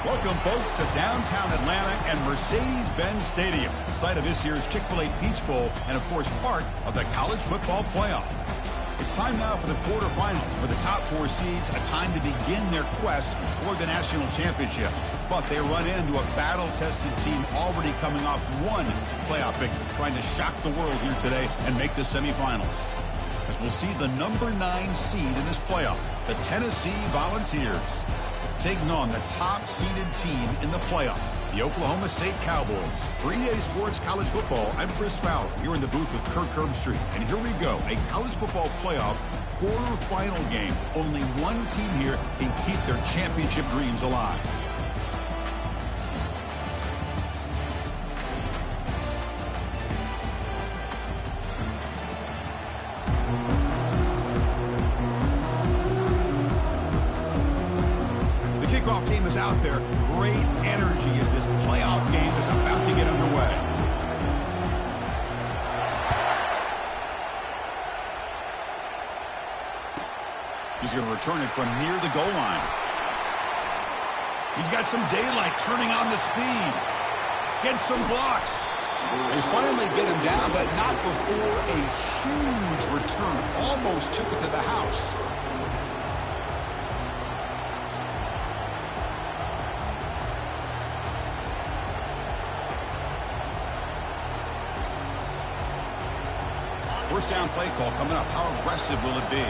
Welcome, folks, to downtown Atlanta and Mercedes-Benz Stadium, site of this year's Chick-fil-A Peach Bowl and, of course, part of the college football playoff. It's time now for the quarterfinals. For the top four seeds, a time to begin their quest toward the national championship. But they run into a battle-tested team already coming off one playoff victory, trying to shock the world here today and make the semifinals. As we'll see the number 9 seed in this playoff, the Tennessee Volunteers, taking on the top-seeded team in the playoff, the Oklahoma State Cowboys. For EA Sports College Football, I'm Chris Fowler, here in the booth with Kirk Herbstreit. And here we go, a college football playoff quarterfinal game. Only one team here can keep their championship dreams alive. Team is out there. Great energy as this playoff game is about to get underway. He's going to return it from near the goal line. He's got some daylight, turning on the speed. Gets some blocks. They finally get him down, but not before a huge return. Almost took it to the house. First down play call coming up. How aggressive will it be?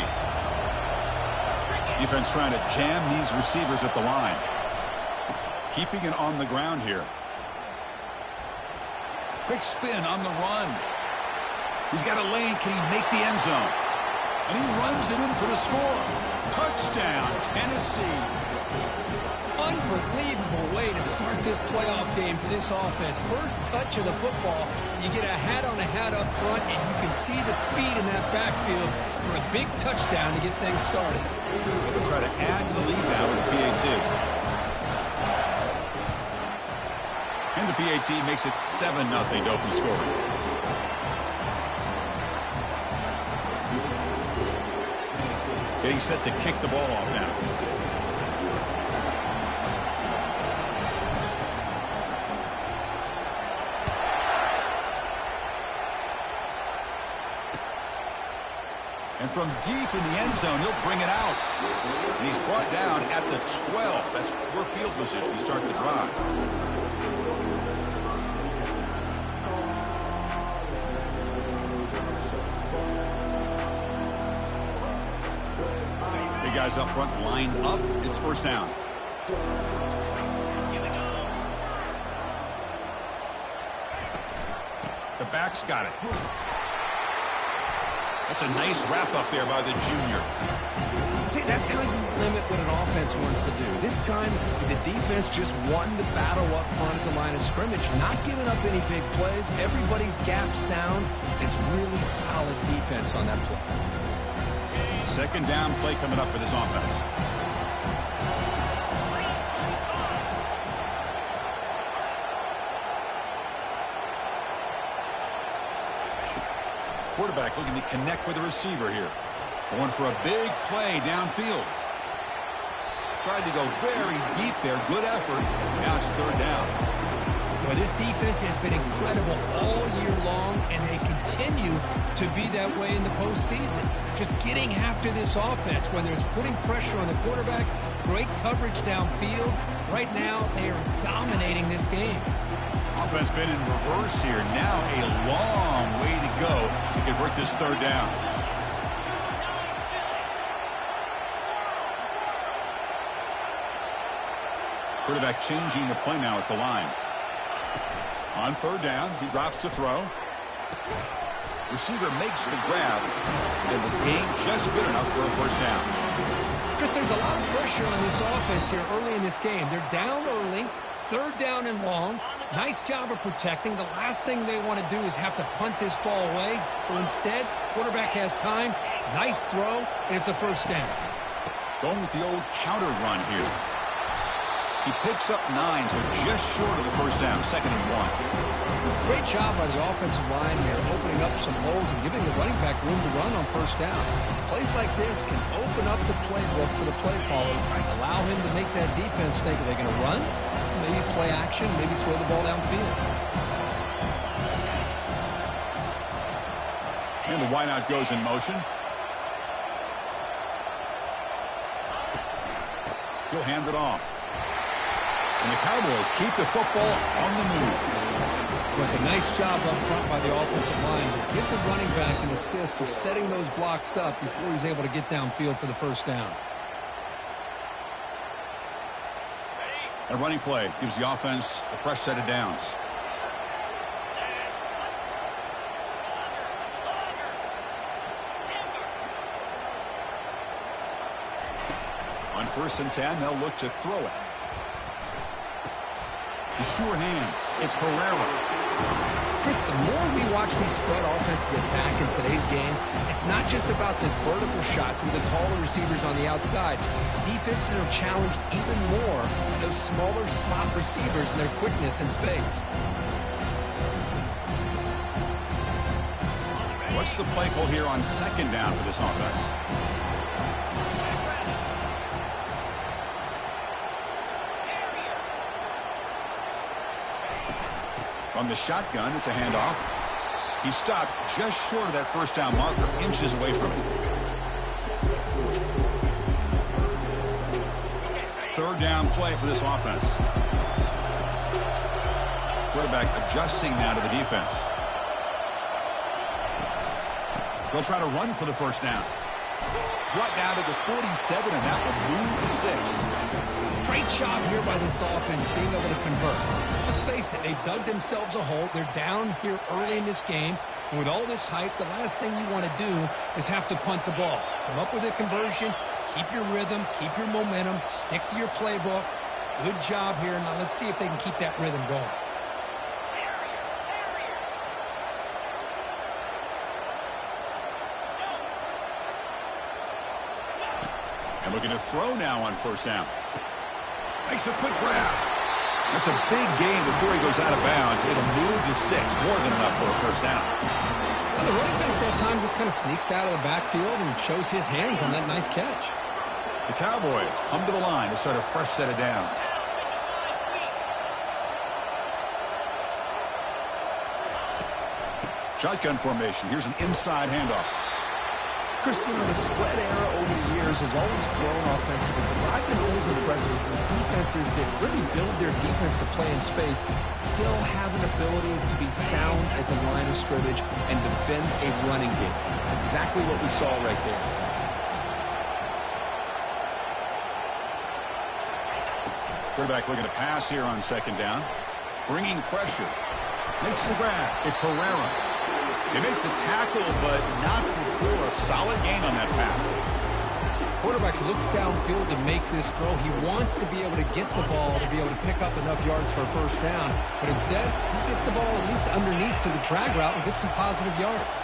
Defense trying to jam these receivers at the line. Keeping it on the ground here. Quick spin on the run. He's got a lane. Can he make the end zone? And he runs it in for the score. Touchdown, Tennessee. Unbelievable way to start this playoff game for this offense. First touch of the football, you get a hat on a hat up front, and you can see the speed in that backfield for a big touchdown to get things started. They'll try to add to the lead now with the PAT. And the PAT makes it 7-0 to open scoring. Getting set to kick the ball off now. And from deep in the end zone, he'll bring it out. And he's brought down at the 12. That's poor field position to start the drive. Big guys up front lined up. It's first down. The back's got it. That's a nice wrap up there by the junior. See, that's how you limit what an offense wants to do. This time, the defense just won the battle up front at the line of scrimmage, not giving up any big plays. Everybody's gap sound. It's really solid defense on that play. Second down play coming up for this offense. Quarterback looking to connect with the receiver here. Going for a big play downfield. Tried to go very deep there. Good effort. Now it's third down. Well, this defense has been incredible all year long, and they continue to be that way in the postseason. Just getting after this offense, whether it's putting pressure on the quarterback, great coverage downfield. Right now, they are dominating this game. Offense been in reverse here. Now a long way to go to convert this third down. Quarterback changing the play now at the line. On third down, he drops to throw. Receiver makes the grab, and the gain just good enough for a first down. Chris, there's a lot of pressure on this offense here early in this game. They're down early, third down and long. Nice job of protecting. The last thing they want to do is have to punt this ball away. So instead, quarterback has time. Nice throw, and it's a first down. Going with the old counter run here. He picks up 9, so just short of the first down, 2nd and 1. Great job by the offensive line here, opening up some holes and giving the running back room to run on first down. Plays like this can open up the playbook for the play caller, allow him to make that defense think, are they going to run? Maybe play action, maybe throw the ball downfield. And the wideout goes in motion. He'll hand it off. And the Cowboys keep the football on the move. It was a nice job up front by the offensive line to give the running back an assist for setting those blocks up before he's able to get downfield for the first down. A running play gives the offense a fresh set of downs. On 1st and 10, they'll look to throw it. The sure hands. It's Herrera. Chris, the more we watch these spread offenses attack in today's game, it's not just about the vertical shots with the taller receivers on the outside. Defenses are challenged even more by those smaller slot receivers and their quickness in space. What's the play call here on 2nd down for this offense? From the shotgun, it's a handoff. He stopped just short of that first down marker, inches away from it. 3rd down play for this offense. Quarterback adjusting now to the defense. They'll try to run for the first down. Brought down to the 47, and that will move the sticks. Great job here by this offense being able to convert. Let's face it, they've dug themselves a hole. They're down here early in this game. And with all this hype, the last thing you want to do is have to punt the ball. Come up with a conversion, keep your rhythm, keep your momentum, stick to your playbook. Good job here. Now let's see if they can keep that rhythm going. And looking to throw now on 1st down. Makes a quick grab. That's a big gain before he goes out of bounds. It'll move the sticks more than enough for a first down. Well, the running back at that time just kind of sneaks out of the backfield and shows his hands on that nice catch. The Cowboys come to the line to start a fresh set of downs. Shotgun formation. Here's an inside handoff. Christian, the spread era over the years has always grown offensively, but what I've been always impressed with defenses that really build their defense to play in space still have an ability to be sound at the line of scrimmage and defend a running game. It's exactly what we saw right there. Quarterback looking to pass here on 2nd down. Bringing pressure. Makes the grab. It's Herrera. They make the tackle, but not before a solid gain on that pass. Quarterback looks downfield to make this throw. He wants to be able to get the ball to be able to pick up enough yards for a first down. But instead, he gets the ball at least underneath to the drag route and gets some positive yards.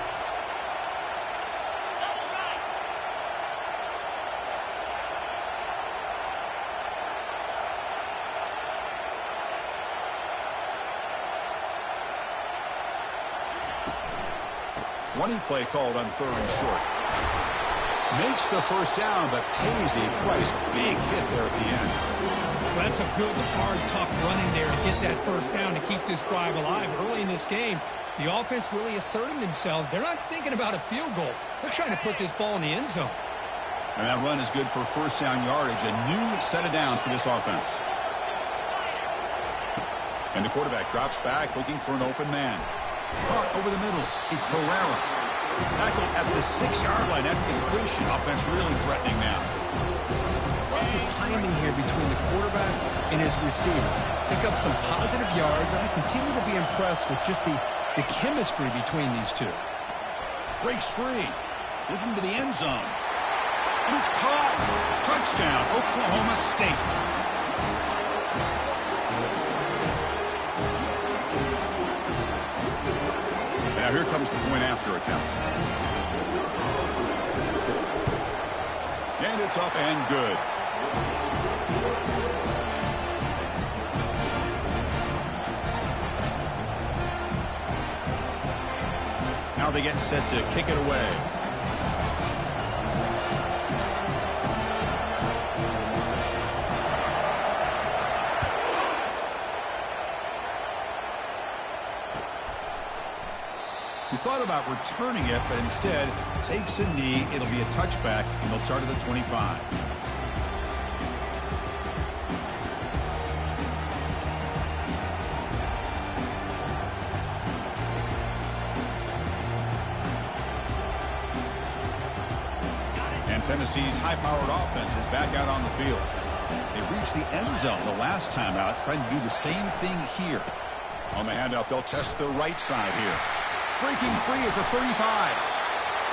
Running play called on 3rd and short. Makes the first down, but pays a price. Big hit there at the end. Well, that's a good, hard, tough running there to get that first down to keep this drive alive early in this game. The offense really asserting themselves. They're not thinking about a field goal. They're trying to put this ball in the end zone. And that run is good for first down yardage. A new set of downs for this offense. And the quarterback drops back looking for an open man. Caught over the middle. It's Herrera. Tackled at the 6-yard line after the completion. Offense really threatening now. Love the timing here between the quarterback and his receiver. Pick up some positive yards, and I continue to be impressed with just the chemistry between these two. Breaks free. Looking to the end zone. And it's caught. Touchdown, Oklahoma State. Now here comes the point after attempt. And it's up and good. they get set to kick it away. He thought about returning it, but instead takes a knee. It'll be a touchback, and they'll start at the 25. And Tennessee's high-powered offense is back out on the field. They reached the end zone the last time out, trying to do the same thing here. On the handoff, they'll test the right side here. Breaking free at the 35.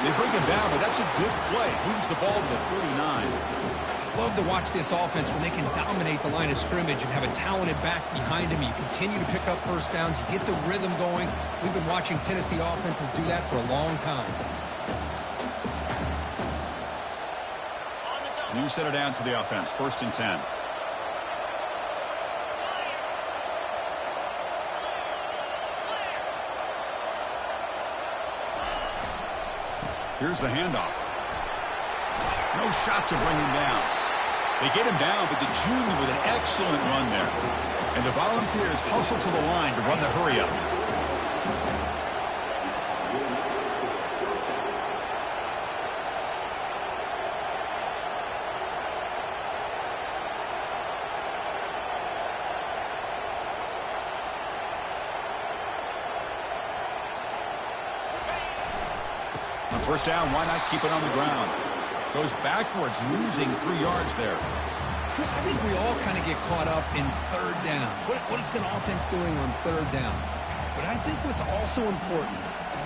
They break him down, but that's a good play. Moves the ball to the 39. Love to watch this offense when they can dominate the line of scrimmage and have a talented back behind him. You continue to pick up first downs. You get the rhythm going. We've been watching Tennessee offenses do that for a long time. New set of downs for the offense. 1st and 10. Here's the handoff. No shot to bring him down. They get him down, but the junior with an excellent run there. And the Volunteers hustle to the line to run the hurry-up. On 1st down, why not keep it on the ground? Goes backwards, losing 3 yards there. Chris, I think we all kind of get caught up in 3rd down. What is an offense doing on 3rd down? But I think what's also important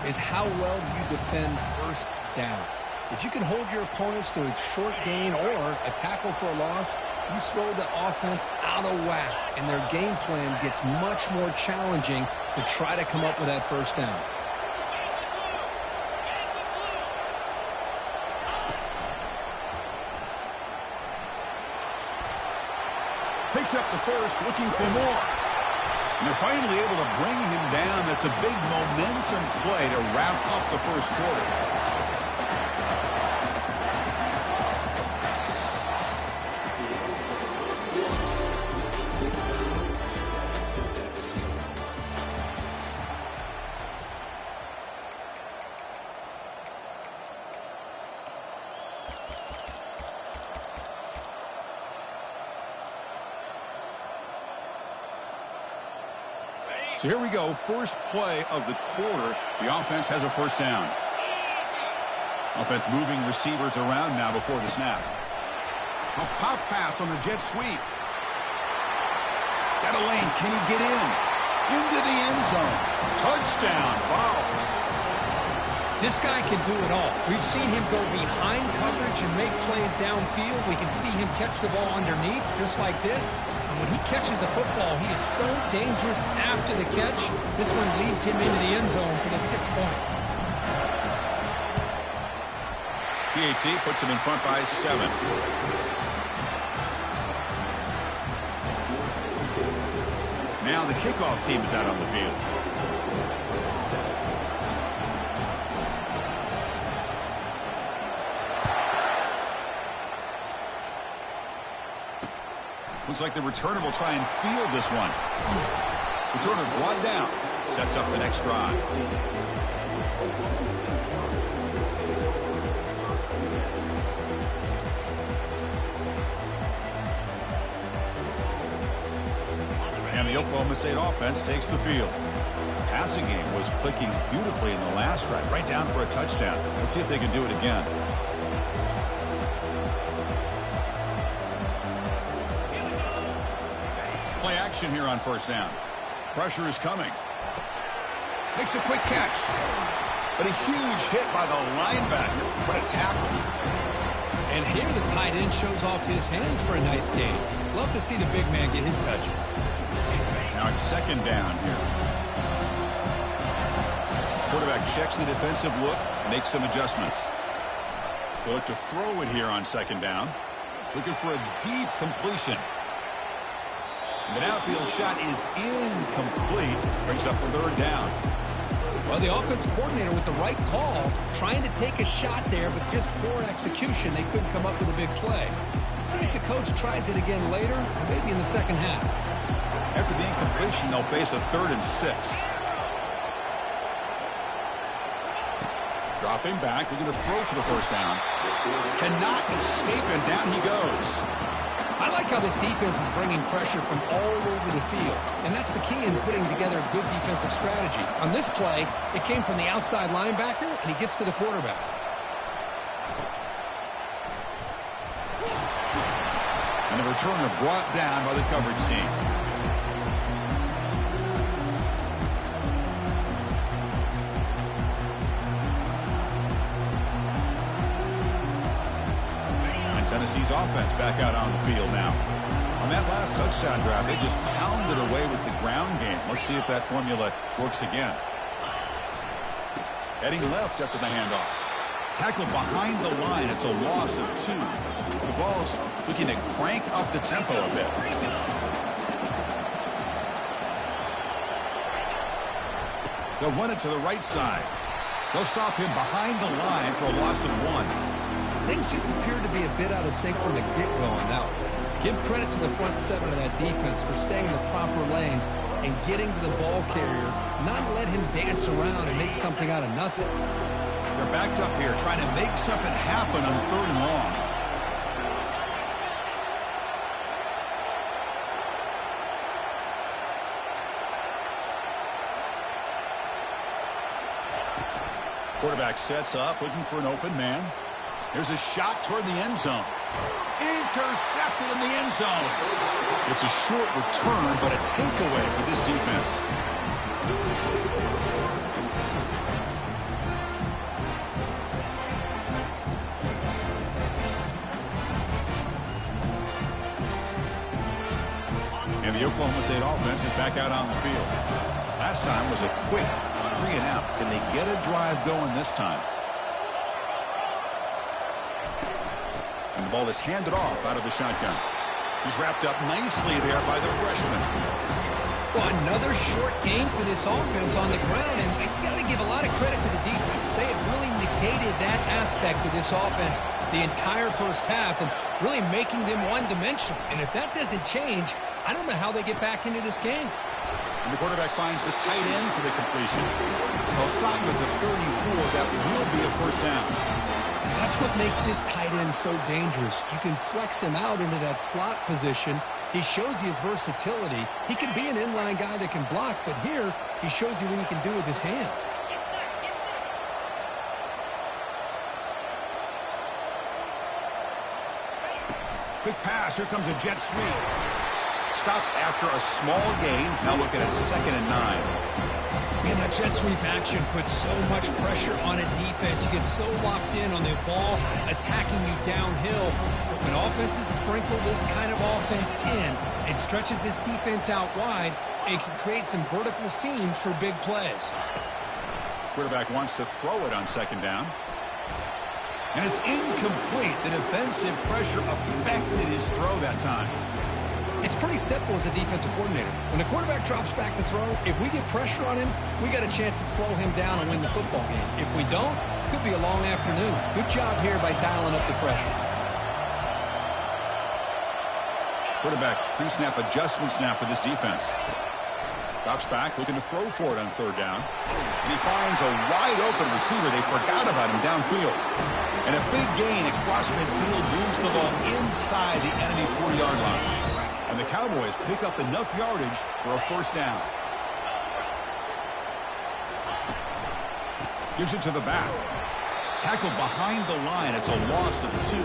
is how well you defend 1st down. If you can hold your opponents to a short gain or a tackle for a loss, you throw the offense out of whack, and their game plan gets much more challenging to try to come up with that 1st down. Picks up the first, looking for more. And they're finally able to bring him down. That's a big momentum play to wrap up the 1st quarter. So here we go, first play of the quarter. The offense has a 1st down. Offense moving receivers around now before the snap. A pop pass on the jet sweep. Got a lane. Can he get in? Into the end zone. Touchdown, Vols. This guy can do it all. We've seen him go behind coverage and make plays downfield. We can see him catch the ball underneath just like this. And when he catches a football, he is so dangerous after the catch. This one leads him into the end zone for the 6 points. PAT puts him in front by 7. Now the kickoff team is out on the field. Looks like the returner will try and field this one. Returner brought down. Sets up the next drive. And the Oklahoma State offense takes the field. Passing game was clicking beautifully in the last drive, right down for a touchdown. Let's see if they can do it again. Play action here on 1st down. Pressure is coming. Makes a quick catch. But a huge hit by the linebacker. What a tackle. And here the tight end shows off his hands for a nice gain. Love to see the big man get his touches. Now it's 2nd down here. Quarterback checks the defensive look, makes some adjustments. They look to throw it here on 2nd down. Looking for a deep completion. The downfield shot is incomplete. Brings up 3rd down. Well, the offensive coordinator with the right call, trying to take a shot there, but just poor execution. They couldn't come up with a big play. Let's see if the coach tries it again later, or maybe in the second half. After the incompletion, they'll face a 3rd and 6. Dropping back, looking to throw for the first down. Cannot escape, and down he goes. I like how this defense is bringing pressure from all over the field, and that's the key in putting together a good defensive strategy. On this play, it came from the outside linebacker, and he gets to the quarterback. And the returner brought down by the coverage team. Tennessee's offense back out on the field now. On that last touchdown drive, they just pounded away with the ground game. Let's see if that formula works again. Heading left after the handoff. Tackled behind the line. It's a loss of 2. The ball's looking to crank up the tempo a bit. They'll run it to the right side. They'll stop him behind the line for a loss of 1. Things just appeared to be a bit out of sync from the get-go on that one. Give credit to the front 7 of that defense for staying in the proper lanes and getting to the ball carrier, not let him dance around and make something out of nothing. They're backed up here trying to make something happen on 3rd and long. Quarterback sets up, looking for an open man. There's a shot toward the end zone. Intercepted in the end zone. It's a short return, but a takeaway for this defense. And the Oklahoma State offense is back out on the field. Last time was a quick 3 and out. Can they get a drive going this time? And the ball is handed off out of the shotgun. He's wrapped up nicely there by the freshman. Well, another short game for this offense on the ground, and you got to give a lot of credit to the defense. They have really negated that aspect of this offense the entire first half and really making them one-dimensional. And if that doesn't change, I don't know how they get back into this game. And the quarterback finds the tight end for the completion. They'll stop with the 34. That will be a first down. That's what makes this tight end so dangerous. You can flex him out into that slot position. He shows you his versatility. He can be an inline guy that can block, but here he shows you what he can do with his hands. Quick pass. Here comes a jet sweep. Stopped after a small gain. Now looking at 2nd and 9. Man, that jet sweep action puts so much pressure on a defense. You get so locked in on the ball attacking you downhill. But when offenses sprinkle this kind of offense in, it stretches this defense out wide and can create some vertical seams for big plays. Quarterback wants to throw it on 2nd down. And it's incomplete. The defensive pressure affected his throw that time. It's pretty simple as a defensive coordinator. When the quarterback drops back to throw, if we get pressure on him, we got a chance to slow him down and win the football game. If we don't, it could be a long afternoon. Good job here by dialing up the pressure. Quarterback pre-snap adjustments now for this defense. Drops back, looking to throw for it on 3rd down. And he finds a wide-open receiver. They forgot about him downfield. And a big gain across midfield moves the ball inside the enemy 40-yard line. And the Cowboys pick up enough yardage for a first down. Gives it to the back. Tackled behind the line. It's a loss of 2.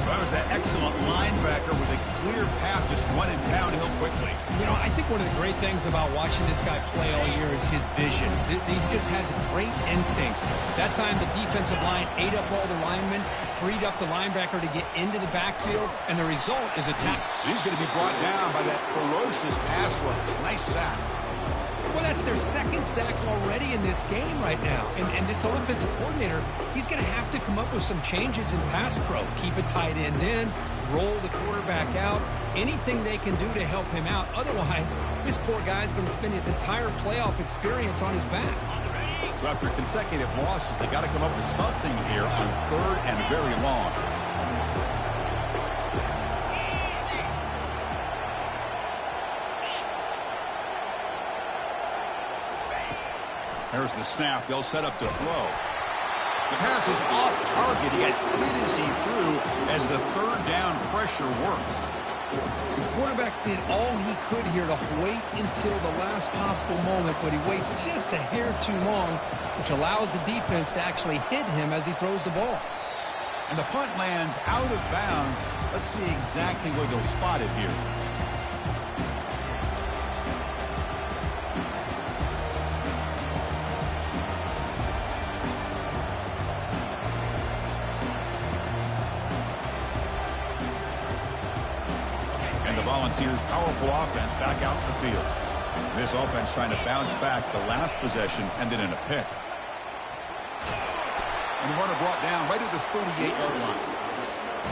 That was that excellent linebacker with a clear path just running downhill quickly. You know, I think one of the great things about watching this guy play all year is his vision. He just has great instincts. That time the defensive line ate up all the linemen, freed up the linebacker to get into the backfield, and the result is a tackle. He's going to be brought down by that ferocious pass rush. Nice sack. Well, that's their 2nd sack already in this game right now. And this offensive coordinator, he's going to have to come up with some changes in pass pro. Keep a tight end in, roll the quarterback out, anything they can do to help him out. Otherwise, this poor guy's going to spend his entire playoff experience on his back. So after consecutive losses, they got to come up with something here on 3rd and very long. There's the snap. They'll set up to throw. The pass is off target. He got hit as he threw as the 3rd down pressure works. The quarterback did all he could here to wait until the last possible moment, but he waits just a hair too long, which allows the defense to actually hit him as he throws the ball. And the punt lands out of bounds. Let's see exactly where they'll spot it here. Volunteers' powerful offense back out in the field. This offense trying to bounce back the last possession and then in a pick. And the runner brought down right at the 38-yard line.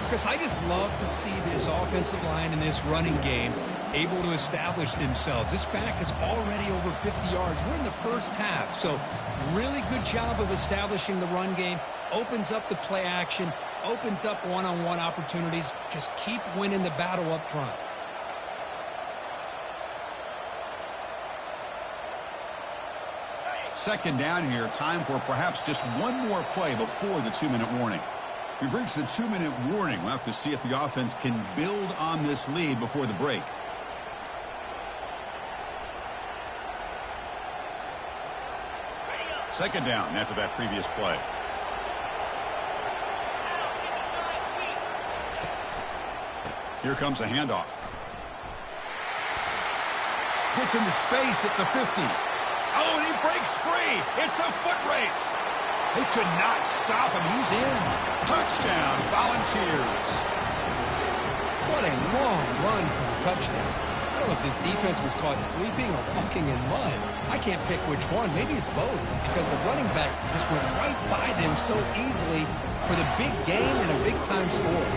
Because I just love to see this offensive line in this running game able to establish themselves. This back is already over 50 yards. We're in the first half, so really good job of establishing the run game. Opens up the play action, opens up one-on-one opportunities. Just keep winning the battle up front. Second down here, time for perhaps just one more play before the 2-minute warning. We've reached the 2-minute warning. We'll have to see if the offense can build on this lead before the break. Second down after that previous play. Here comes a handoff. Gets into space at the 50. Oh, and he breaks free. It's a foot race. They could not stop him. He's in. Touchdown, Volunteers. What a long run for the touchdown. I don't know if this defense was caught sleeping or walking in mud. I can't pick which one. Maybe it's both, because the running back just went right by them so easily for the big game and a big-time score.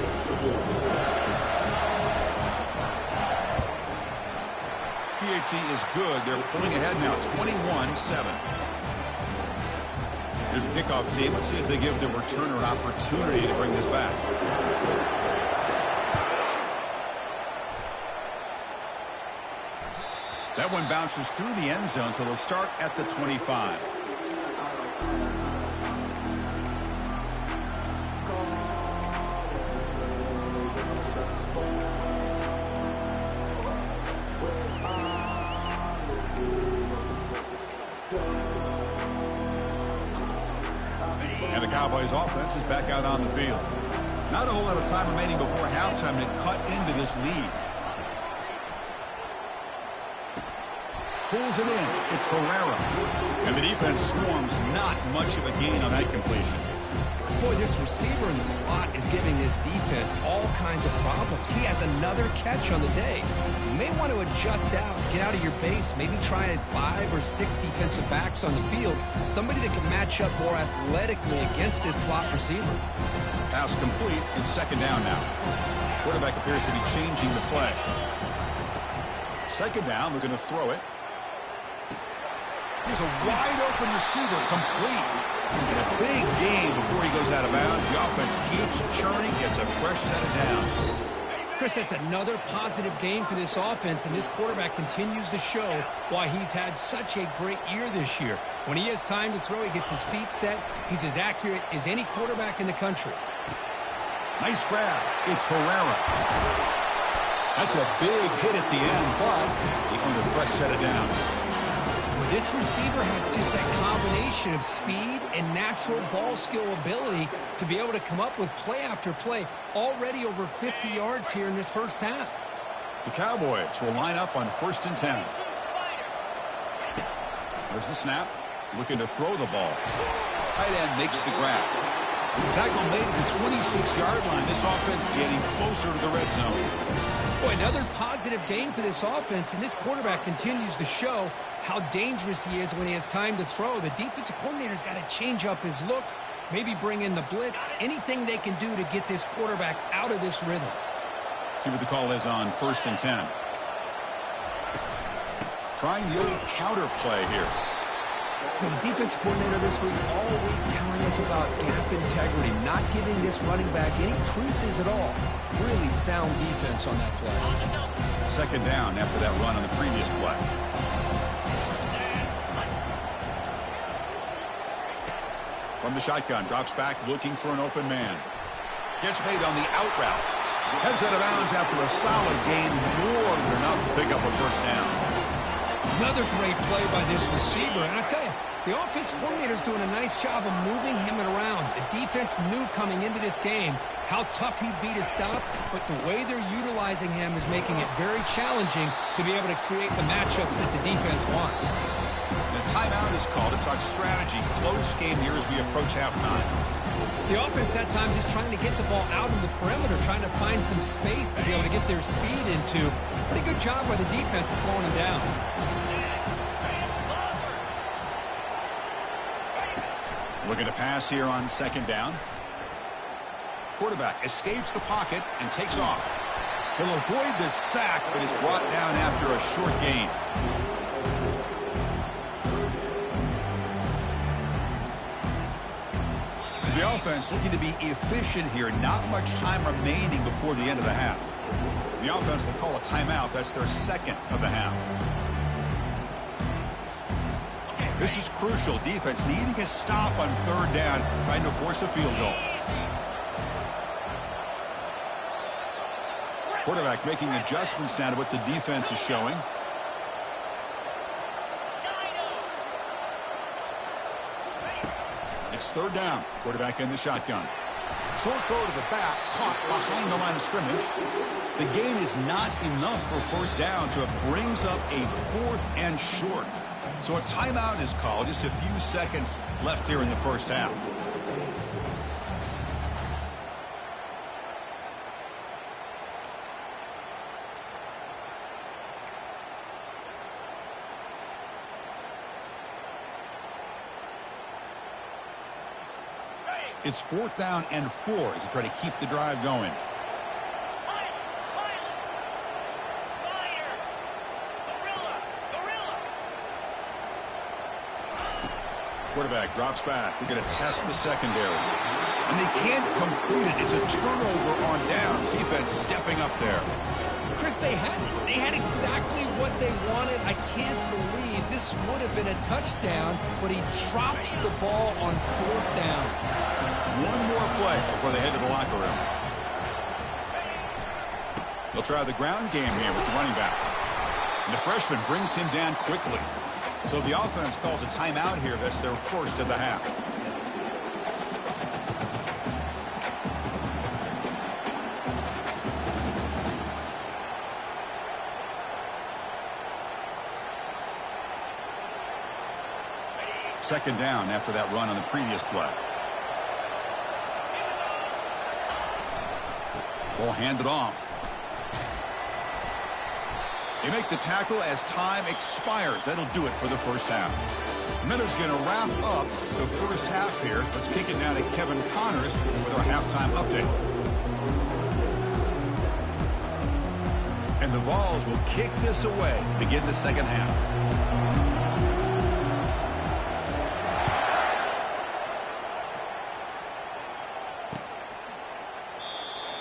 PHC is good. They're pulling ahead now, 21-7. Here's the kickoff team. Let's see if they give the returner an opportunity to bring this back. That one bounces through the end zone, so they'll start at the 25. And the Cowboys offense is back out on the field. Not a whole lot of time remaining before halftime to cut into this lead. Pulls it in. It's Herrera. And the defense swarms. Not much of a gain on that completion. Boy, this receiver in the slot is giving this defense all kinds of problems. He has another catch on the day. You may want to adjust out, get out of your base, maybe try 5 or 6 defensive backs on the field, somebody that can match up more athletically against this slot receiver. Pass complete. It's second down now. Quarterback appears to be changing the play. Second down, we're going to throw it. He's a wide-open receiver, complete. And a big gain before he goes out of bounds. The offense keeps churning, gets a fresh set of downs. Chris, that's another positive game for this offense, and this quarterback continues to show why he's had such a great year this year. When he has time to throw, he gets his feet set. He's as accurate as any quarterback in the country. Nice grab. It's Herrera. That's a big hit at the end, but he earned a fresh set of downs. This receiver has just that combination of speed and natural ball skill ability to be able to come up with play after play. Already over 50 yards here in this first half. The Cowboys will line up on 1st and 10. There's the snap. Looking to throw the ball. Tight end makes the grab. Tackle made at the 26-yard line. This offense getting closer to the red zone. Boy, another positive game for this offense, and this quarterback continues to show how dangerous he is when he has time to throw. The defensive coordinator's got to change up his looks, maybe bring in the blitz, anything they can do to get this quarterback out of this rhythm. See what the call is on 1st and 10. Trying the old counter play here. Well, the defense coordinator this week all week telling us about gap integrity, not giving this running back any creases at all. Really sound defense on that play. Second down after that run on the previous play. From the shotgun, drops back looking for an open man. Gets made on the out route. Heads out of bounds after a solid gain, more than enough to pick up a first down. Another great play by this receiver. And I tell you, the offense coordinator is doing a nice job of moving him around. The defense knew coming into this game how tough he'd be to stop, but the way they're utilizing him is making it very challenging to be able to create the matchups that the defense wants. The timeout is called to talk strategy. Close game here as we approach halftime. The offense that time just trying to get the ball out on the perimeter, trying to find some space to be able to get their speed into. Pretty good job by the defense of slowing them down. Looking to pass here on second down. Quarterback escapes the pocket and takes off. He'll avoid the sack, but is brought down after a short gain. So the offense looking to be efficient here. Not much time remaining before the end of the half. The offense will call a timeout. That's their second of the half. This is crucial. Defense needing a stop on third down, trying to force a field goal. Quarterback making adjustments now to what the defense is showing. It's third down. Quarterback in the shotgun. Short throw to the back, caught behind the line of scrimmage. The gain is not enough for first down, so it brings up a fourth and short. So a timeout is called. Just a few seconds left here in the first half. It's fourth down and 4 as they try to keep the drive going. Quarterback drops back. We're going to test the secondary. And they can't complete it. It's a turnover on downs. Defense stepping up there. Chris, they had it. They had exactly what they wanted. I can't believe this would have been a touchdown, but he drops the ball on fourth down. One more play before they head to the locker room. They'll try the ground game here with the running back. And the freshman brings him down quickly. So the offense calls a timeout here. That's their first of the half. Second down after that run on the previous play. Ball handed off. They make the tackle as time expires. That'll do it for the first half. Miller's going to wrap up the first half here. Let's kick it now to Kevin Connors with our halftime update. And the Vols will kick this away to begin the second half.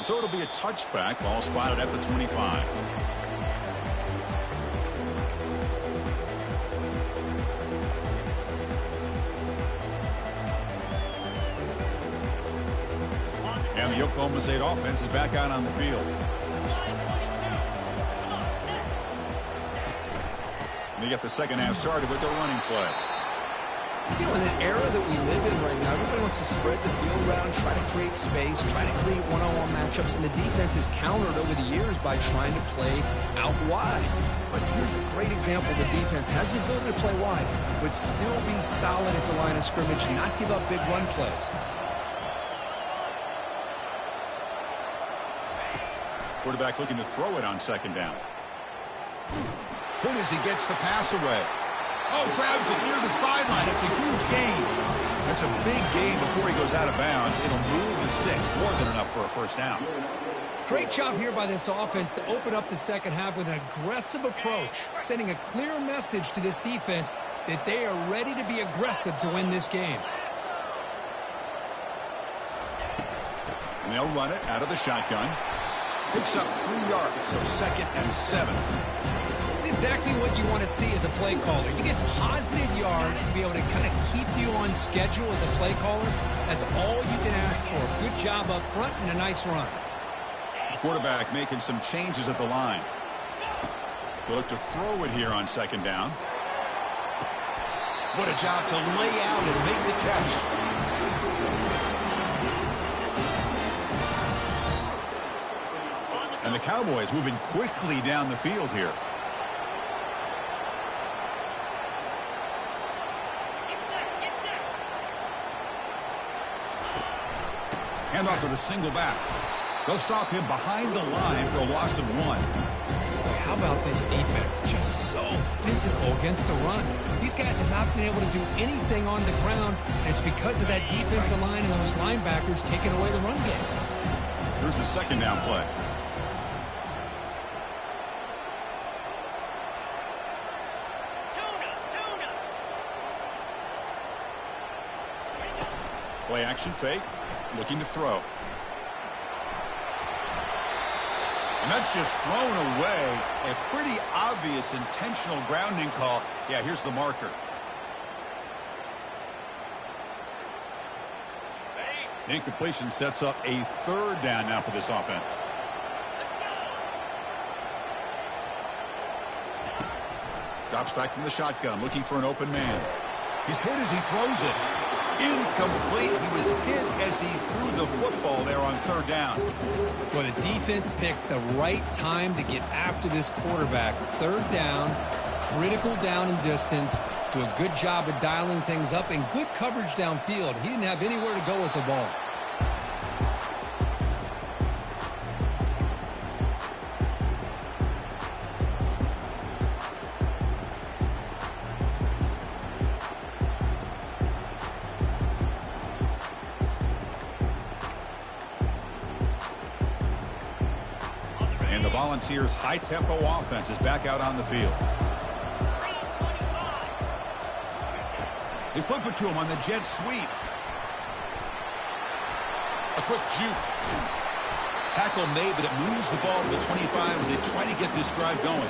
So it'll be a touchback. Ball spotted at the 25. And the Oklahoma State offense is back out on the field. And they get the second half started with their running play. You know, in an era that we live in right now, everybody wants to spread the field around, try to create space, try to create one-on-one matchups, and the defense is countered over the years by trying to play out wide. But here's a great example. The defense has the ability to play wide, but still be solid at the line of scrimmage, not give up big run plays. Quarterback looking to throw it on second down. Good as he gets the pass away. Oh, grabs it near the sideline. It's a huge gain. That's a big gain before he goes out of bounds. It'll move the sticks. More than enough for a first down. Great job here by this offense to open up the second half with an aggressive approach, sending a clear message to this defense that they are ready to be aggressive to win this game. And they'll run it out of the shotgun. Picks up 3 yards, so 2nd and 7. It's exactly what you want to see as a play caller. You get positive yards to be able to kind of keep you on schedule as a play caller. That's all you can ask for. Good job up front and a nice run. The quarterback making some changes at the line. We'll look to throw it here on 2nd down. What a job to lay out and make the catch. And the Cowboys moving quickly down the field here. Hand off to the single back. They'll stop him behind the line for a loss of 1. Boy, how about this defense? Just so physical against the run. These guys have not been able to do anything on the ground, and it's because of that defensive line and those linebackers taking away the run game. Here's the 2nd down play. Play action fake. Looking to throw. And that's just thrown away. A pretty obvious intentional grounding call. Yeah, here's the marker. The incompletion sets up a 3rd down now for this offense. Drops back from the shotgun, looking for an open man. He's hit as he throws it. Incomplete. He was hit as he threw the football there on 3rd down. Well, the defense picks the right time to get after this quarterback. 3rd down, critical down and distance. Do a good job of dialing things up and good coverage downfield. He didn't have anywhere to go with the ball. Volunteers' high-tempo offense is back out on the field. They flip it to him on the jet sweep. A quick juke. Tackle made, but it moves the ball to the 25 as they try to get this drive going.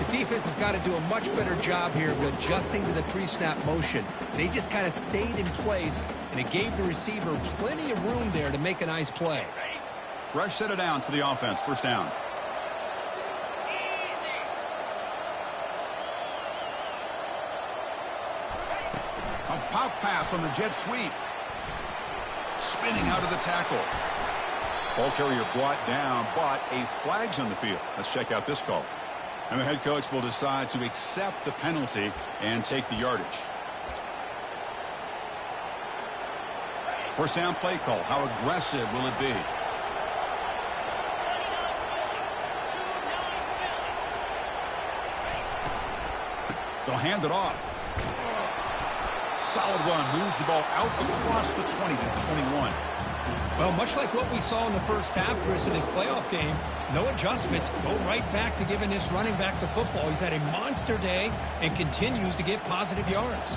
The defense has got to do a much better job here of adjusting to the pre-snap motion. They just kind of stayed in place, and it gave the receiver plenty of room there to make a nice play. Fresh set of downs for the offense. 1st down. A pop pass on the jet sweep. Spinning out of the tackle. Ball carrier brought down, but a flag's on the field. Let's check out this call. And the head coach will decide to accept the penalty and take the yardage. 1st down play call. How aggressive will it be? They'll hand it off. Solid run. Moves the ball out across the 20 to 21. Well, much like what we saw in the first half, Chris, in this playoff game, no adjustments. Go right back to giving this running back the football. He's had a monster day and continues to get positive yards.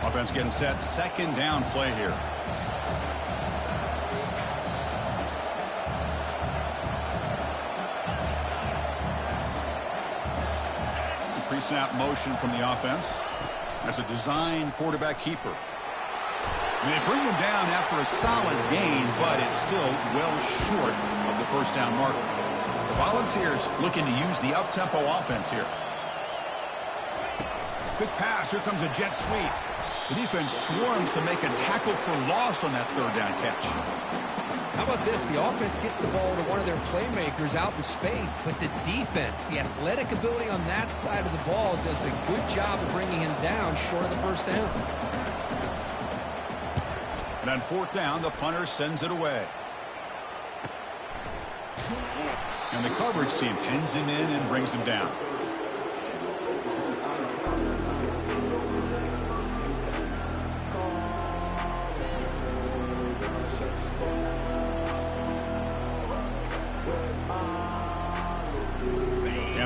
Offense getting set. 2nd down play here. Pre-snap motion from the offense. That's a design quarterback keeper. And they bring him down after a solid gain, but it's still well short of the 1st down marker. The Volunteers looking to use the up-tempo offense here. Quick pass. Here comes a jet sweep. The defense swarms to make a tackle for loss on that 3rd down catch. How about this? The offense gets the ball to one of their playmakers out in space, but the defense, the athletic ability on that side of the ball, does a good job of bringing him down short of the 1st down. And on 4th down, the punter sends it away. And the coverage team pins him in and brings him down.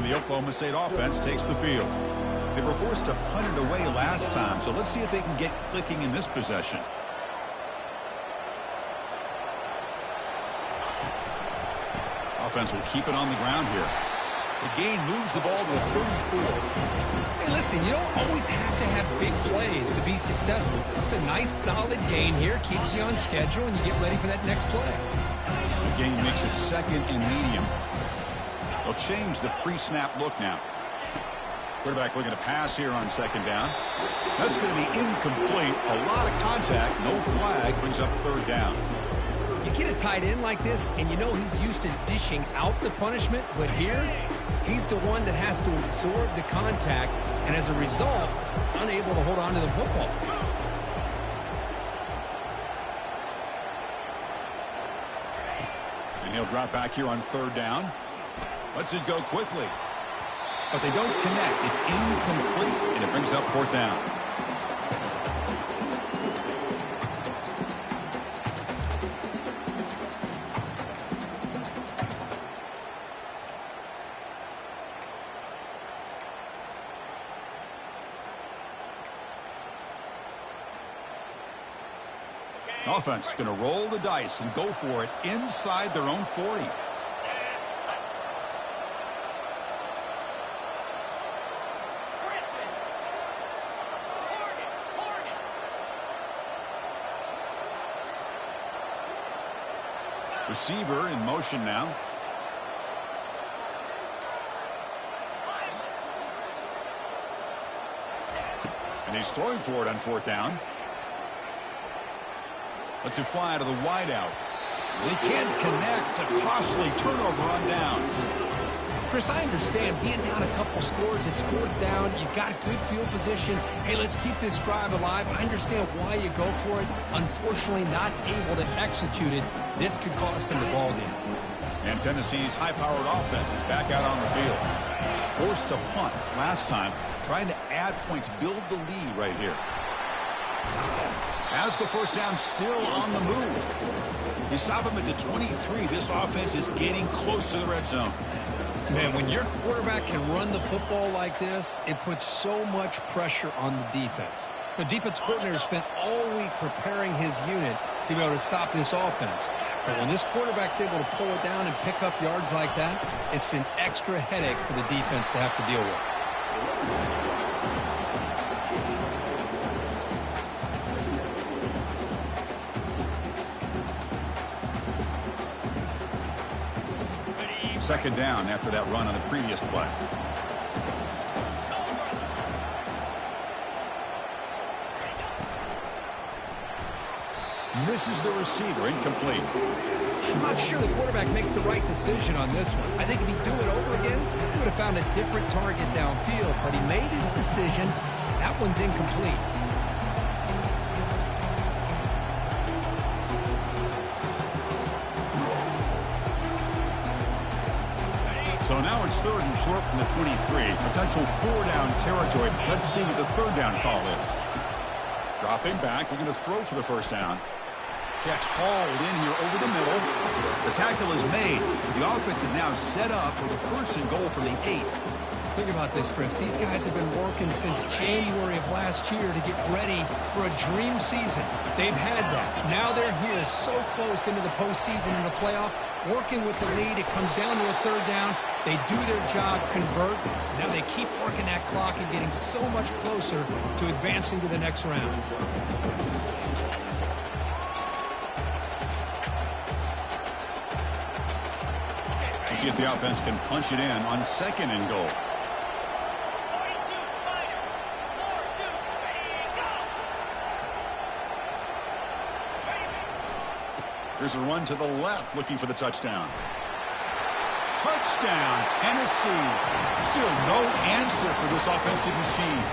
And the Oklahoma State offense takes the field. They were forced to punt it away last time, so let's see if they can get clicking in this possession. Offense will keep it on the ground here. The gain moves the ball to the 34. Hey, listen, you don't always have to have big plays to be successful. It's a nice, solid gain here. Keeps you on schedule, and you get ready for that next play. The gain makes it second and medium. They'll change the pre-snap look now. Quarterback looking to pass here on second down. That's going to be incomplete. A lot of contact. No flag. Brings up third down. You get a tight end like this, and you know he's used to dishing out the punishment, but here, he's the one that has to absorb the contact, and as a result, he's unable to hold on to the football. And he'll drop back here on third down. Lets it go quickly. But they don't connect. It's incomplete, and it brings up fourth down. Offense going to roll the dice and go for it inside their own 40. Receiver in motion now. And he's throwing for it on fourth down. Lets it fly to the wideout. They can't connect. A costly turnover on downs. Chris, I understand being down a couple scores, it's fourth down, you've got good field position. Hey, let's keep this drive alive. I understand why you go for it. Unfortunately, not able to execute it. This could cost him the ball game. And Tennessee's high-powered offense is back out on the field. Forced to punt last time, trying to add points, build the lead right here. Has the first down, still on the move. You stop him at the 23. This offense is getting close to the red zone. Man, when your quarterback can run the football like this, it puts so much pressure on the defense. The defense coordinator spent all week preparing his unit to be able to stop this offense. But when this quarterback's able to pull it down and pick up yards like that, it's an extra headache for the defense to have to deal with. Second down after that run on the previous play. Misses the receiver, incomplete. I'm not sure the quarterback makes the right decision on this one. I think if he'd do it over again, he would have found a different target downfield, but he made his decision. That one's incomplete. So now it's third and short from the 23. Potential four-down territory. Let's see what the third down call is. Dropping back, looking to throw for the first down. Catch hauled in here over the middle. The tackle is made. The offense is now set up for the first and goal from the 8. Think about this, Chris. These guys have been working since January of last year to get ready for a dream season. They've had that. Now they're here so close into the postseason and the playoff, working with the lead. It comes down to a third down. They do their job, convert. Now they keep working that clock and getting so much closer to advancing to the next round. Let's see if the offense can punch it in on second and goal. Here's a run to the left, looking for the touchdown. Touchdown, Tennessee. Still no answer for this offensive machine.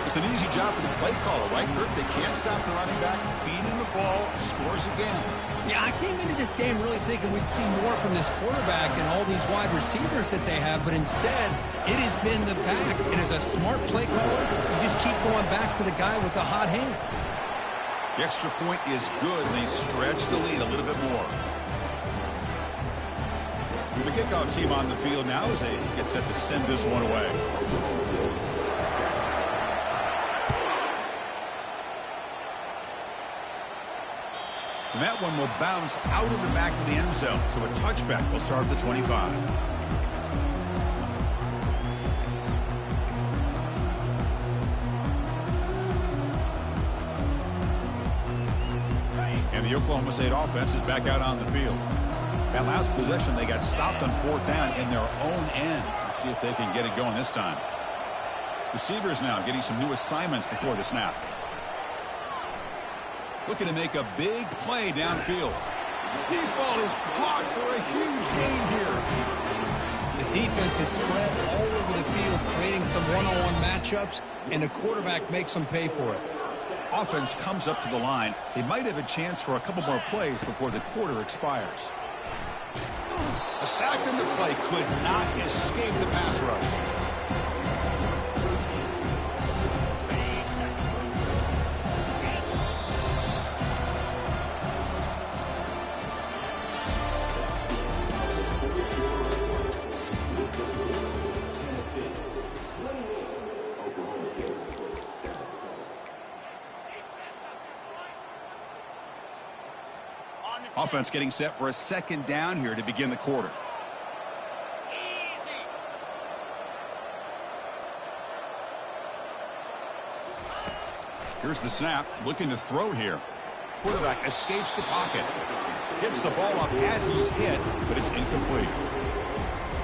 It's an easy job for the play caller, right, Kirk? They can't stop the running back, feeding the ball, scores again. Yeah, I came into this game really thinking we'd see more from this quarterback and all these wide receivers that they have, but instead, it has been the back. And as a smart play caller, you just keep going back to the guy with the hot hand. The extra point is good, and they stretch the lead a little bit more. The kickoff team on the field now as they get set to send this one away. And that one will bounce out of the back of the end zone. So a touchback will start at the 25. And the Oklahoma State offense is back out on the field. That last possession, they got stopped on 4th down in their own end. Let's see if they can get it going this time. Receivers now getting some new assignments before the snap. Looking to make a big play downfield. Deep ball is caught for a huge gain here. The defense is spread all over the field, creating some one-on-one matchups, and the quarterback makes them pay for it. Offense comes up to the line. They might have a chance for a couple more plays before the quarter expires. A sack in the play could not escape the pass rush. Offense getting set for a 2nd down here to begin the quarter. Here's the snap, looking to throw here. Quarterback escapes the pocket. Gets the ball up as he's hit, but it's incomplete.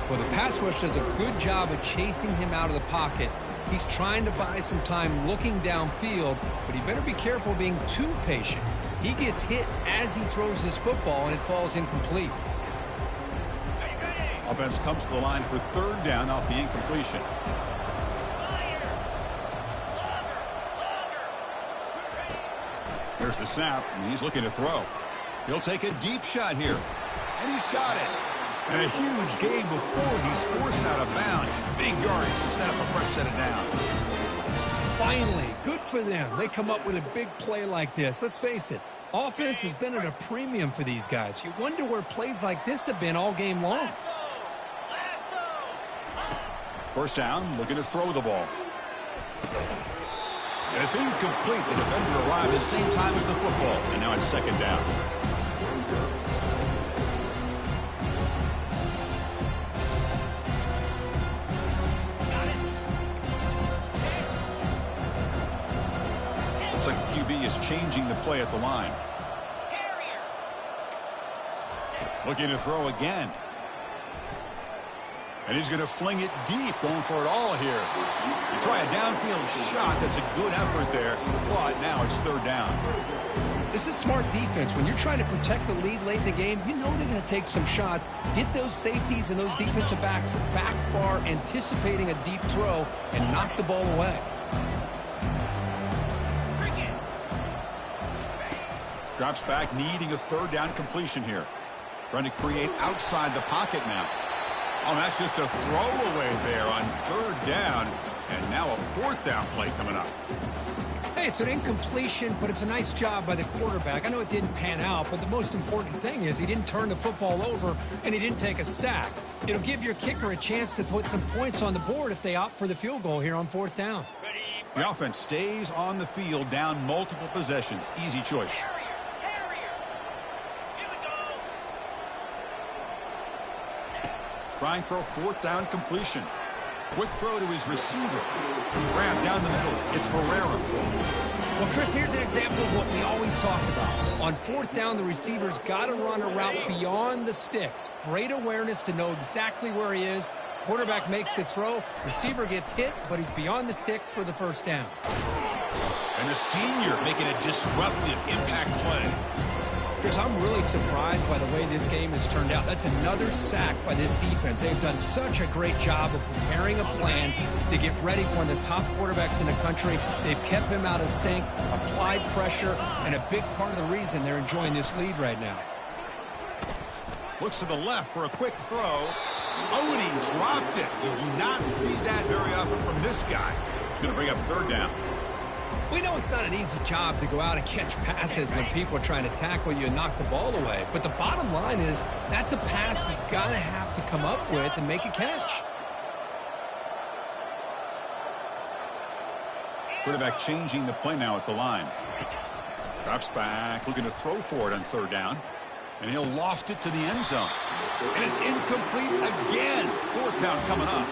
Well, the pass rush does a good job of chasing him out of the pocket. He's trying to buy some time looking downfield, but he better be careful being too patient. He gets hit as he throws this football, and it falls incomplete. Offense comes to the line for 3rd down off the incompletion. Here's the snap, and he's looking to throw. He'll take a deep shot here, and he's got it. And a huge gain before he's forced out of bounds. Big yardage to set up a fresh set of downs. Finally, good for them. They come up with a big play like this. Let's face it, offense has been at a premium for these guys. You wonder where plays like this have been all game long. 1st down, looking to throw the ball. And it's incomplete. The defender arrived at the same time as the football, and now it's 2nd down. Looks like the QB is changing the play at the line. Looking to throw again. And he's going to fling it deep, going for it all here. You try a downfield shot. That's a good effort there. But now it's 3rd down. This is smart defense. When you're trying to protect the lead late in the game, you know they're going to take some shots, get those safeties and those defensive backs back far, anticipating a deep throw, and knock the ball away. Drops back, needing a 3rd down completion here. Trying to create outside the pocket now. Oh, that's just a throwaway there on 3rd down. And now a 4th down play coming up. Hey, it's an incompletion, but it's a nice job by the quarterback. I know it didn't pan out, but the most important thing is he didn't turn the football over and he didn't take a sack. It'll give your kicker a chance to put some points on the board if they opt for the field goal here on 4th down. The offense stays on the field, down multiple possessions. Easy choice. Trying for a 4th down completion. Quick throw to his receiver. Grab down the middle. It's Herrera. Well, Chris, here's an example of what we always talk about. On 4th down, the receiver's got to run a route beyond the sticks. Great awareness to know exactly where he is. Quarterback makes the throw. Receiver gets hit, but he's beyond the sticks for the 1st down. And the senior making a disruptive impact play. Chris, I'm really surprised by the way this game has turned out. That's another sack by this defense. They've done such a great job of preparing a plan to get ready for one of the top quarterbacks in the country. They've kept him out of sync, applied pressure, and a big part of the reason they're enjoying this lead right now. Looks to the left for a quick throw. Oh, and he dropped it. You do not see that very often from this guy. It's going to bring up 3rd down. We know it's not an easy job to go out and catch passes when people are trying to tackle you and knock the ball away. But the bottom line is that's a pass you've got to have to come up with and make a catch. Quarterback changing the play now at the line. Drops back, looking to throw for it on third down. And he'll loft it to the end zone. And it's incomplete again. Fourth down coming up.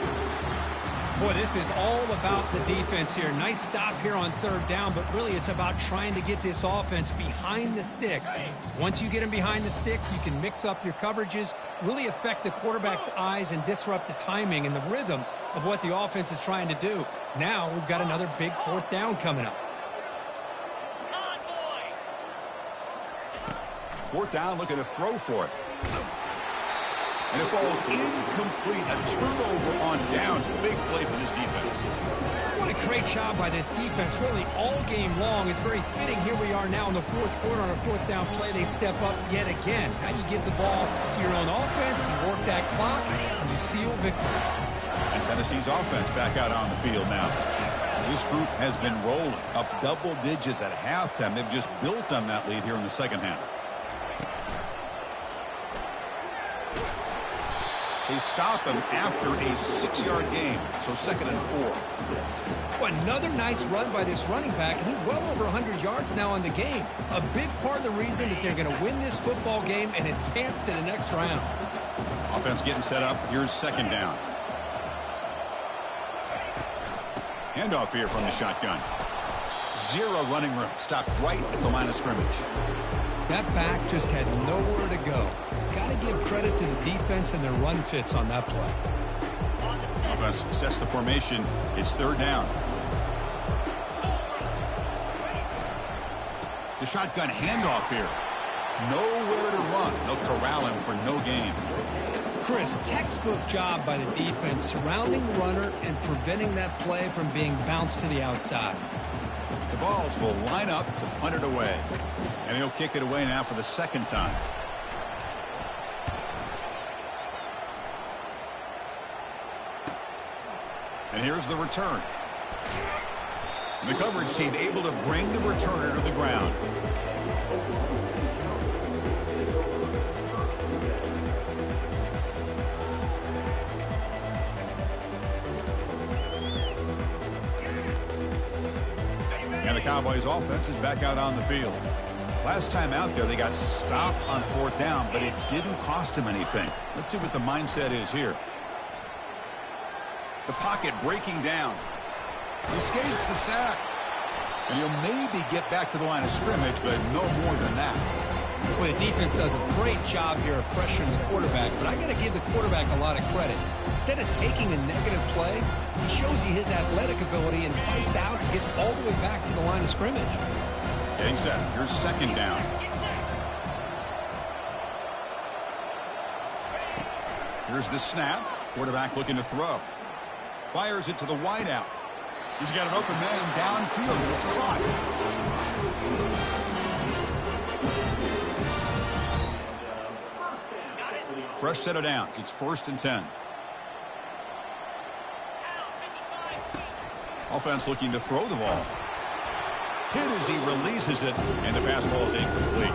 Boy, this is all about the defense here. Nice stop here on third down, but really it's about trying to get this offense behind the sticks. Once you get them behind the sticks, you can mix up your coverages, really affect the quarterback's eyes and disrupt the timing and the rhythm of what the offense is trying to do. Now we've got another big fourth down coming up. Fourth down, looking to throw for it. And it falls incomplete. A turnover on downs. Big play for this defense. What a great job by this defense, really all game long. It's very fitting. Here we are now in the fourth quarter on a fourth down play. They step up yet again. Now you give the ball to your own offense, you work that clock, and you seal victory. And Tennessee's offense back out on the field now. This group has been rolling up double digits at halftime. They've just built on that lead here in the second half. They stop him after a 6-yard game, so 2nd and 4. Well, another nice run by this running back, and he's well over 100 yards now in the game. A big part of the reason that they're going to win this football game and advance to the next round. Offense getting set up. Here's second down. Handoff here from the shotgun. Zero running room. Stopped right at the line of scrimmage. That back just had nowhere to go. Got to give credit to the defense and their run fits on that play. Offense sets the formation. It's third down. The shotgun handoff here. Nowhere to run. They'll corral him for no gain. Chris, textbook job by the defense surrounding the runner and preventing that play from being bounced to the outside. The Vols will line up to punt it away. And he'll kick it away now for the second time. And here's the return. And the coverage team able to bring the returner to the ground. And the Cowboys offense is back out on the field. Last time out there, they got stopped on fourth down, but it didn't cost them anything. Let's see what the mindset is here. The pocket breaking down. He escapes the sack. And he'll maybe get back to the line of scrimmage, but no more than that. Well, the defense does a great job here of pressuring the quarterback, but I got to give the quarterback a lot of credit. Instead of taking a negative play, he shows you his athletic ability and fights out and gets all the way back to the line of scrimmage. Getting set. Here's second down. Here's the snap. Quarterback looking to throw. Fires it to the wideout. He's got an open man downfield, and it's caught. Fresh set of downs. It's 1st and 10. Offense looking to throw the ball. Hit as he releases it, and the pass ball is incomplete.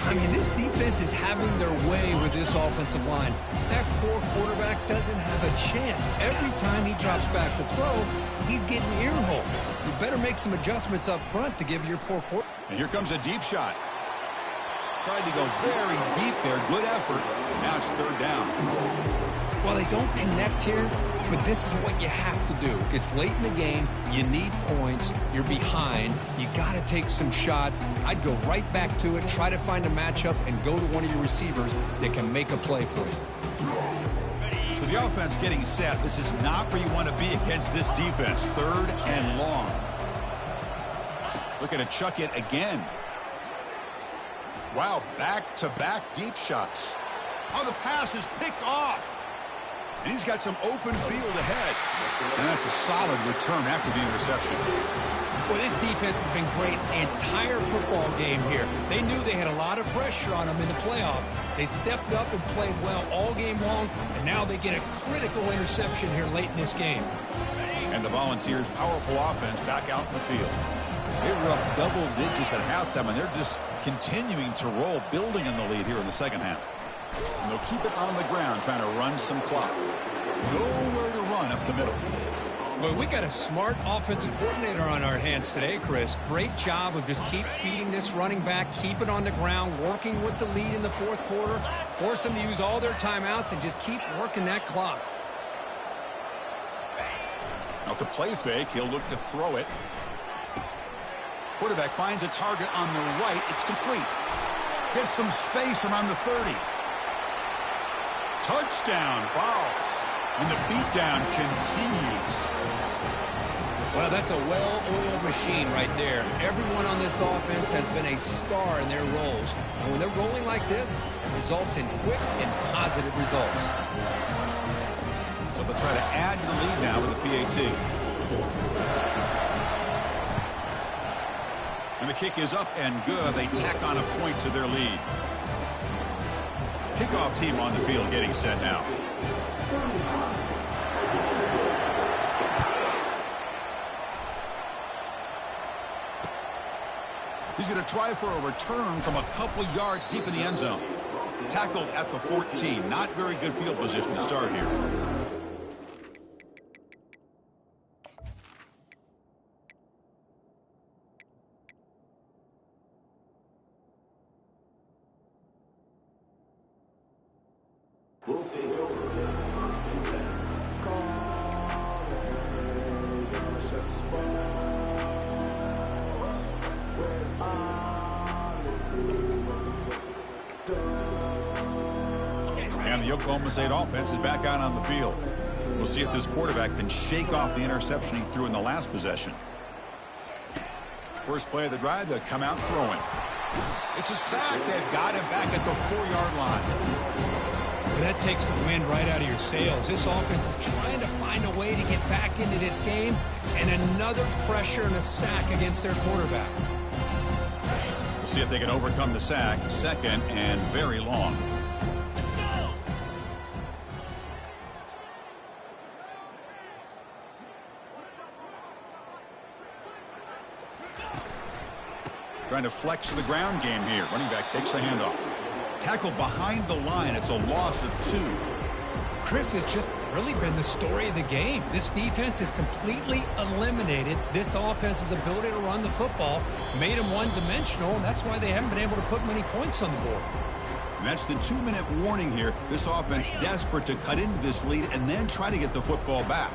I mean, this defense is having their way with this offensive line. That poor quarterback doesn't have a chance. Every time he drops back to throw, he's getting earholed. You better make some adjustments up front to give your poor quarterback. And here comes a deep shot. Tried to go very deep there. Good effort. Now it's third down. Well, they don't connect here, but this is what you have to do. It's late in the game. You need points. You're behind. You got to take some shots. I'd go right back to it, try to find a matchup, and go to one of your receivers that can make a play for you. So the offense getting set. This is not where you want to be against this defense. Third and long. Looking to chuck it again. Wow, back-to-back deep shots. Oh, the pass is picked off. And he's got some open field ahead. And that's a solid return after the interception. Well, this defense has been great the entire football game here. They knew they had a lot of pressure on them in the playoff. They stepped up and played well all game long, and now they get a critical interception here late in this game. And the Volunteers' powerful offense back out in the field. They were up double digits at halftime, and they're just continuing to roll, building on the lead here in the second half. And they'll keep it on the ground, trying to run some clock. Nowhere to run up the middle. Well, we got a smart offensive coordinator on our hands today, Chris. Great job of just keep feeding this running back, keep it on the ground, working with the lead in the fourth quarter, force them to use all their timeouts, and just keep working that clock. Now, to play fake, he'll look to throw it. Quarterback finds a target on the right. It's complete. Gets some space around the 30. Touchdown, fouls. And the beatdown continues. Well, that's a well-oiled machine right there. Everyone on this offense has been a star in their roles. And when they're rolling like this, it results in quick and positive results. So they'll try to add to the lead now with a PAT. And the kick is up and good. They tack on a point to their lead. Kickoff team on the field getting set now. He's going to try for a return from a couple yards deep in the end zone. Tackled at the 14. Not very good field position to start here. We'll take over. And the Oklahoma State offense is back out on the field. We'll see if this quarterback can shake off the interception he threw in the last possession. First play of the drive, they'll come out throwing. It's a sack. They've got him back at the 4-yard line. Well, that takes the wind right out of your sails. This offense is trying to find a way to get back into this game, and another pressure and a sack against their quarterback. We'll see if they can overcome the sack. Second and very long. Trying to flex the ground game here. Running back takes the handoff. Tackled behind the line. It's a loss of 2. Chris has just really been the story of the game. This defense has completely eliminated this offense's ability to run the football, made them one-dimensional, and that's why they haven't been able to put many points on the board. And that's the 2-minute warning here. This offense desperate to cut into this lead and then try to get the football back.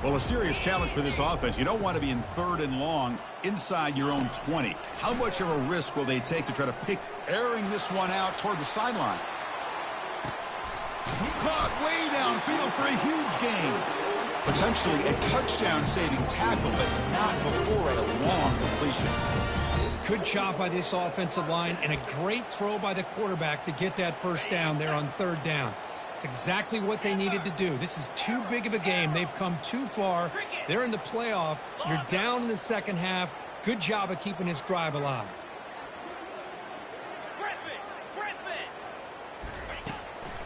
Well, a serious challenge for this offense. You don't want to be in 3rd and long inside your own 20. How much of a risk will they take to try to airing this one out toward the sideline? Caught way downfield for a huge gain. Potentially a touchdown-saving tackle, but not before a long completion. Good job by this offensive line and a great throw by the quarterback to get that first down there on 3rd down. It's exactly what they needed to do. This is too big of a game. They've come too far. They're in the playoff. You're down in the second half. Good job of keeping this drive alive.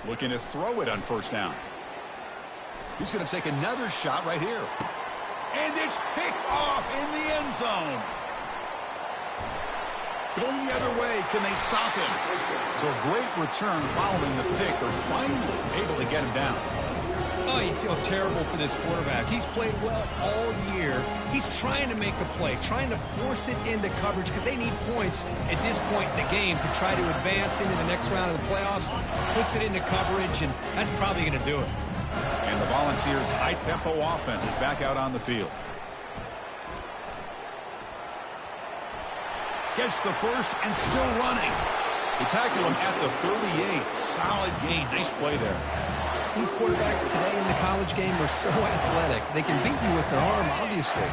Looking to throw it on 1st down. He's going to take another shot right here. And it's picked off in the end zone. Going the other way, can they stop him? So a great return following the pick. They're finally able to get him down. Oh, you feel terrible for this quarterback. He's played well all year. He's trying to make a play, trying to force it into coverage because they need points at this point in the game to try to advance into the next round of the playoffs. Puts it into coverage, and that's probably going to do it. And the Volunteers' high-tempo offense is back out on the field. Gets the first and still running. They tackle him at the 38. Solid gain. Nice play there. These quarterbacks today in the college game are so athletic. They can beat you with their arm, obviously.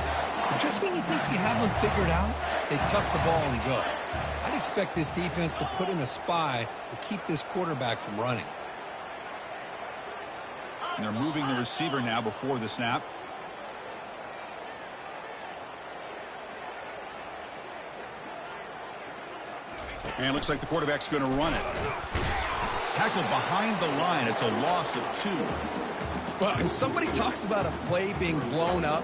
But just when you think you have them figured out, they tuck the ball and go. I'd expect this defense to put in a spy to keep this quarterback from running. And they're moving the receiver now before the snap. And it looks like the quarterback's going to run it. Tackled behind the line. It's a loss of 2. Well, if somebody talks about a play being blown up,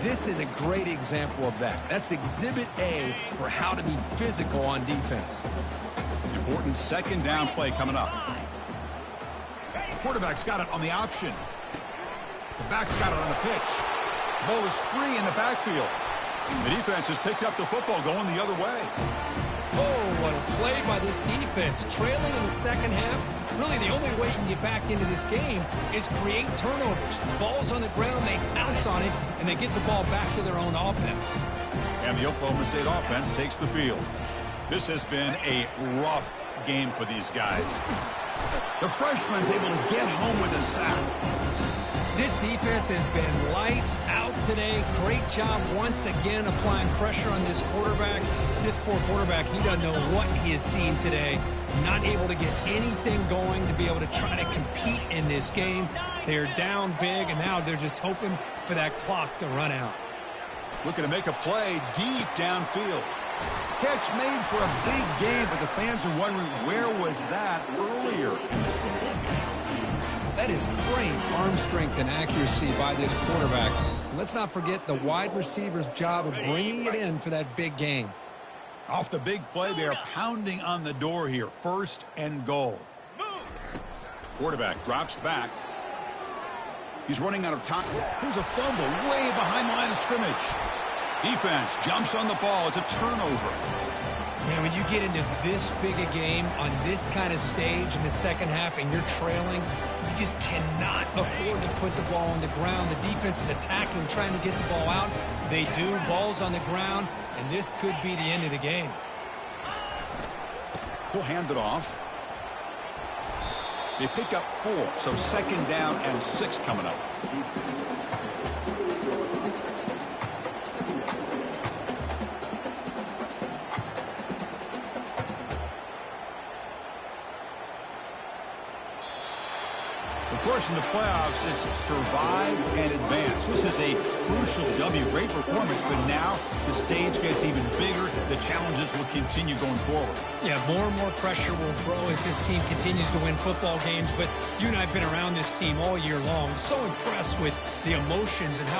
this is a great example of that. That's exhibit A for how to be physical on defense. Important second down play coming up. Quarterback's got it on the option. The back's got it on the pitch. Ball is free in the backfield. The defense has picked up the football going the other way. Oh, what a play by this defense. Trailing in the second half. Really, the only way you can get back into this game is create turnovers. Ball's on the ground, they pounce on it, and they get the ball back to their own offense. And the Oklahoma State offense takes the field. This has been a rough game for these guys. The freshman's able to get home with a sack. This defense has been lights out today. Great job once again applying pressure on this quarterback. This poor quarterback, he doesn't know what he has seen today. Not able to get anything going to be able to try to compete in this game. They're down big, and now they're just hoping for that clock to run out. Looking to make a play deep downfield. Catch made for a big game, but the fans are wondering where was that earlier in this football game. That is great arm strength and accuracy by this quarterback. Let's not forget the wide receiver's job of bringing it in for that big game. Off the big play, they are pounding on the door here. 1st and goal. Quarterback drops back. He's running out of time. Here's a fumble way behind the line of scrimmage. Defense jumps on the ball. It's a turnover. Man, when you get into this big a game on this kind of stage in the second half and you're trailing, you just cannot afford to put the ball on the ground. The defense is attacking, trying to get the ball out. They do. Ball's on the ground, and this could be the end of the game. He'll hand it off. They pick up 4, so 2nd down and 6 coming up. Of course, in the playoffs, it's survive and advance. This is a crucial W. Great performance, but now the stage gets even bigger. The challenges will continue going forward. Yeah, more and more pressure will grow as this team continues to win football games. But you and I have been around this team all year long. So impressed with the emotions and how